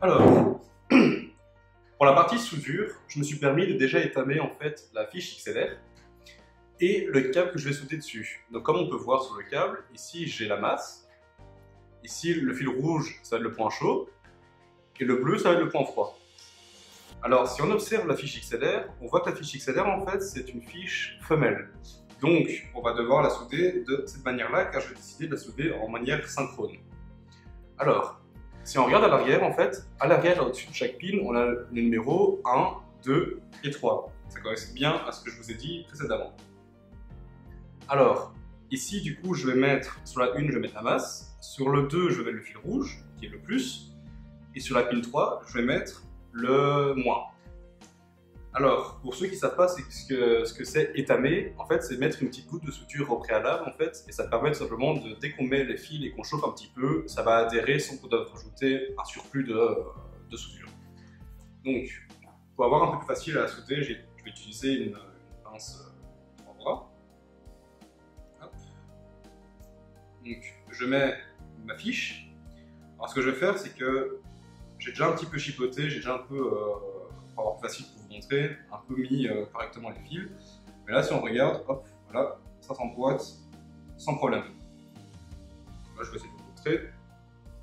Alors, pour la partie soudure, je me suis permis de déjà étamer en fait la fiche XLR et le câble que je vais souder dessus. Donc comme on peut voir sur le câble, ici j'ai la masse, ici le fil rouge ça va être le point chaud, et le bleu ça va être le point froid. Alors si on observe la fiche XLR, on voit que la fiche XLR en fait c'est une fiche femelle. Donc on va devoir la souder de cette manière-là car j'ai décidé de la souder en manière synchrone. Alors, si on regarde à l'arrière, en fait, à l'arrière, au-dessus de chaque pin, on a le numéro 1, 2 et 3. Ça correspond bien à ce que je vous ai dit précédemment. Alors, ici, du coup, je vais mettre, sur la 1, je vais mettre la masse, sur le 2, je vais mettre le fil rouge, qui est le plus, et sur la pin 3, je vais mettre le moins. Alors, pour ceux qui ne savent pas ce que c'est étamer, en fait, c'est mettre une petite goutte de suture au préalable, en fait, et ça permet tout simplement de, dès qu'on met les fils et qu'on chauffe un petit peu, ça va adhérer sans qu'on doive rajouter un surplus de suture. Donc, pour avoir un peu plus facile à souder, je vais utiliser une pince 3 bras. Hop. Donc, je mets ma fiche. Alors, ce que je vais faire, c'est que j'ai déjà un petit peu chipoté, j'ai déjà un peu... pour avoir plus facile pour vous montrer, un peu mis correctement les fils. Mais là, si on regarde, hop, voilà, ça s'emboîte sans problème. Là, je vais essayer de vous montrer.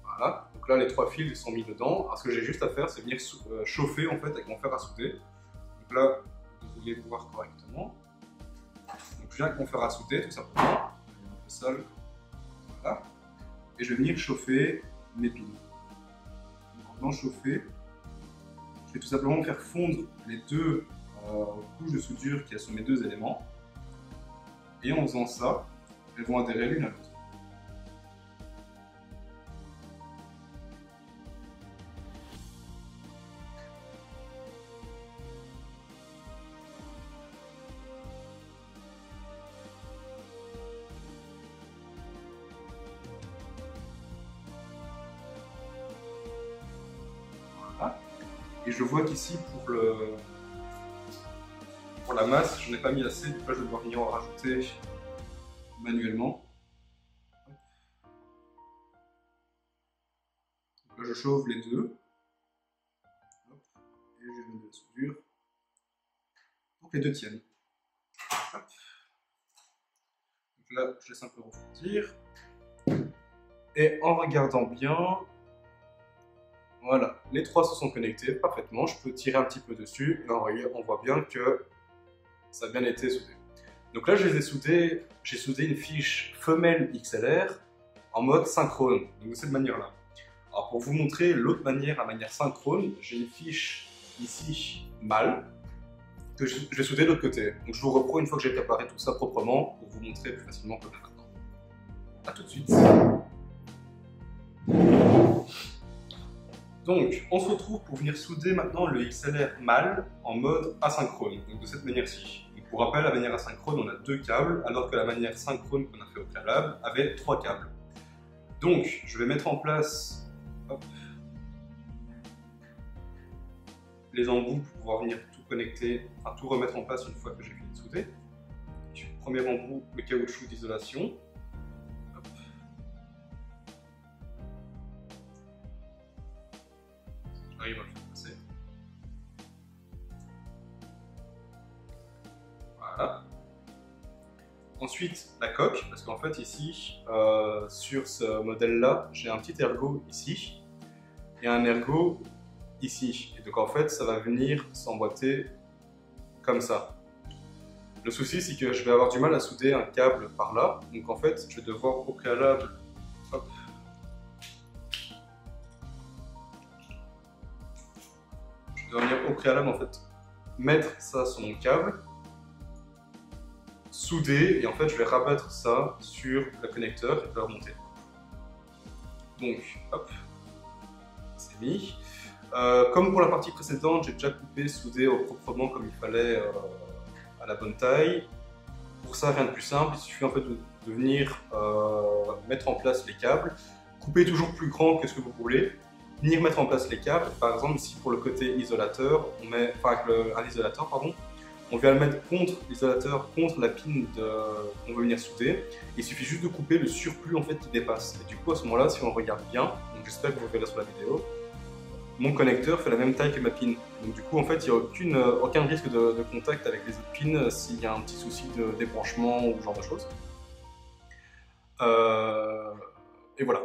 Voilà, donc là, les 3 fils ils sont mis dedans. Alors, ce que j'ai juste à faire, c'est venir chauffer en fait avec mon fer à souder. Donc là, vous devriez voir correctement. Donc, je viens avec mon fer à souder, tout simplement. Je vais un peu sale. Voilà. Et je vais venir chauffer mes pins. Donc, en venant chauffer, je vais tout simplement faire fondre les deux couches de soudure qui sont mes deux éléments. Et en faisant ça, elles vont adhérer l'une à l'autre. Voilà. Et je vois qu'ici, pour la masse, je n'ai pas mis assez, donc là je vais devoir venir en rajouter manuellement. Donc là je chauffe les deux. Hop. Et je mets de la soudure pour que les deux tiennent. Hop. Donc là je laisse un peu refroidir. Et en regardant bien, voilà, les 3 se sont connectés parfaitement. Je peux tirer un petit peu dessus et on voit bien que ça a bien été soudé. Donc là, je les ai soudés, j'ai soudé une fiche femelle XLR en mode synchrone, donc de cette manière-là. Alors pour vous montrer l'autre manière, la manière synchrone, j'ai une fiche ici mâle que je vais souder de l'autre côté. Donc je vous reprends une fois que j'ai préparé tout ça proprement pour vous montrer plus facilement que maintenant. A tout de suite. Donc, on se retrouve pour venir souder maintenant le XLR mâle en mode asynchrone, donc de cette manière-ci. Pour rappel, la manière asynchrone, on a 2 câbles, alors que la manière synchrone qu'on a fait au préalable avait 3 câbles. Donc, je vais mettre en place hop, les embouts pour pouvoir venir tout connecter, enfin tout remettre en place une fois que j'ai fini de souder. Premier embout, le caoutchouc d'isolation. J'arrive à le faire passer. Voilà. Ensuite, la coque, parce qu'en fait ici, sur ce modèle-là, j'ai un petit ergot ici et un ergot ici. Et donc en fait, ça va venir s'emboîter comme ça. Le souci, c'est que je vais avoir du mal à souder un câble par là. Donc en fait, je vais devoir au préalable, hop, je dois venir au préalable en fait mettre ça sur mon câble, souder, et en fait je vais rabattre ça sur le connecteur et le remonter. Donc hop, c'est mis. Comme pour la partie précédente, j'ai déjà coupé, soudé proprement comme il fallait à la bonne taille. Pour ça, rien de plus simple, il suffit en fait de venir mettre en place les câbles, couper toujours plus grand que ce que vous voulez, venir mettre en place les câbles. Par exemple, ici pour le côté isolateur, on met, enfin avec un isolateur, pardon, on vient le mettre contre l'isolateur, contre la pin qu'on veut venir souder. Il suffit juste de couper le surplus en fait qui dépasse. Et du coup, à ce moment-là, si on regarde bien, donc j'espère que vous verrez sur la vidéo, mon connecteur fait la même taille que ma pin. Donc du coup, en fait, il n'y a aucun risque de contact avec les autres pins s'il y a un petit souci de débranchement ou ce genre de choses. Et voilà.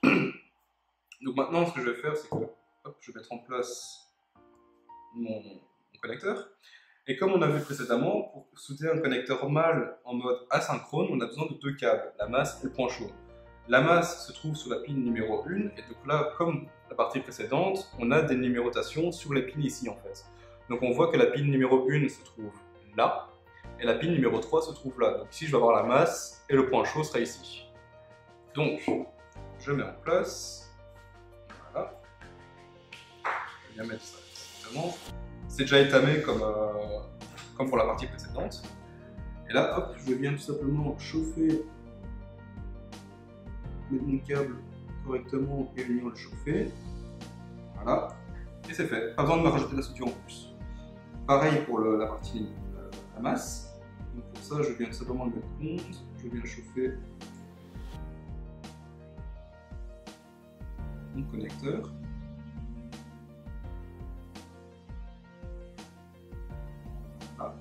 Donc maintenant, ce que je vais faire, c'est que hop, je vais mettre en place mon connecteur. Et comme on a vu précédemment, pour souder un connecteur mâle en mode asynchrone, on a besoin de deux câbles, la masse et le point chaud. La masse se trouve sur la pin numéro 1, et donc là, comme la partie précédente, on a des numérotations sur les pins ici en fait. Donc on voit que la pin numéro 1 se trouve là, et la pin numéro 3 se trouve là. Donc ici je vais avoir la masse, et le point chaud sera ici. Donc, je mets en place, voilà, je vais bien mettre ça exactement. C'est déjà étamé comme pour la partie précédente. Et là, hop, je vais bien tout simplement chauffer, mettre mon câble correctement et venir le chauffer. Voilà, et c'est fait. Pas besoin de me rajouter la soudure en plus. Pareil pour la partie la masse. Donc pour ça, je viens tout simplement le mettre 11. Je viens chauffer mon connecteur. Voilà.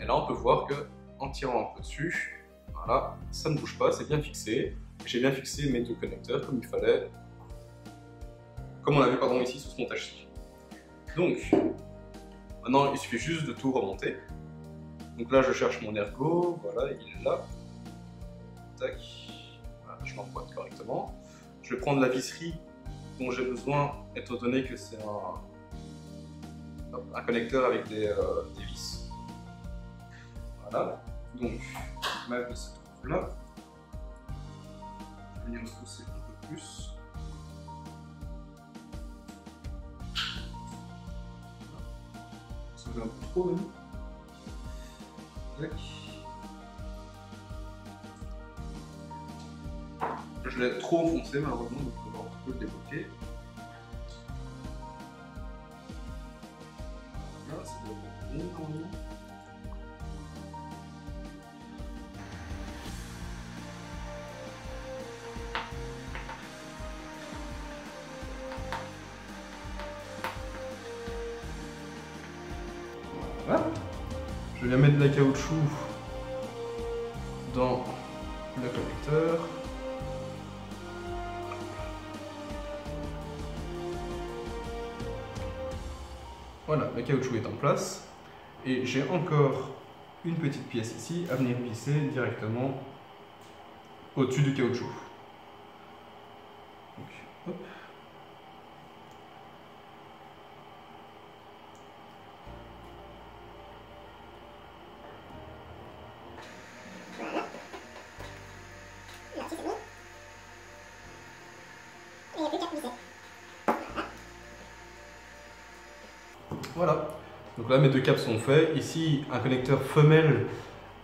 Et là, on peut voir que en tirant un peu dessus, voilà, ça ne bouge pas, c'est bien fixé. J'ai bien fixé mes deux connecteurs comme il fallait, comme on l'a vu pardon, ici sur ce montage-ci. Donc, maintenant, il suffit juste de tout remonter. Donc là, je cherche mon ergot, voilà, il est là. Tac, voilà, je l'emboîte correctement. Je vais prendre la visserie dont j'ai besoin, étant donné que c'est un connecteur avec des vis. Voilà, donc ma vis se trouve là. Je vais venir le pousser un peu plus. Ça fait un peu trop même. Tac. Je l'ai trop enfoncé malheureusement, donc on peut le débloquer. Là, ça doit être bon normalement. Voilà. Je vais mettre de la caoutchouc dans le connecteur. Voilà, le caoutchouc est en place. Et j'ai encore une petite pièce ici à venir visser directement au-dessus du caoutchouc. Donc, hop. Voilà, donc là mes deux câbles sont faits. Ici un connecteur femelle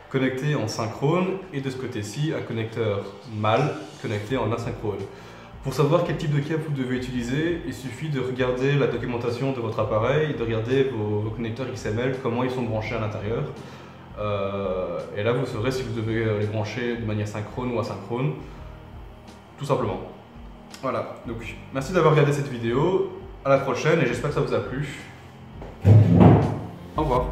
connecté en synchrone et de ce côté-ci un connecteur mâle connecté en asynchrone. Pour savoir quel type de câble vous devez utiliser, il suffit de regarder la documentation de votre appareil, de regarder vos connecteurs XML, comment ils sont branchés à l'intérieur. Et là vous saurez si vous devez les brancher de manière synchrone ou asynchrone, tout simplement. Voilà, donc merci d'avoir regardé cette vidéo, à la prochaine et j'espère que ça vous a plu. Au revoir.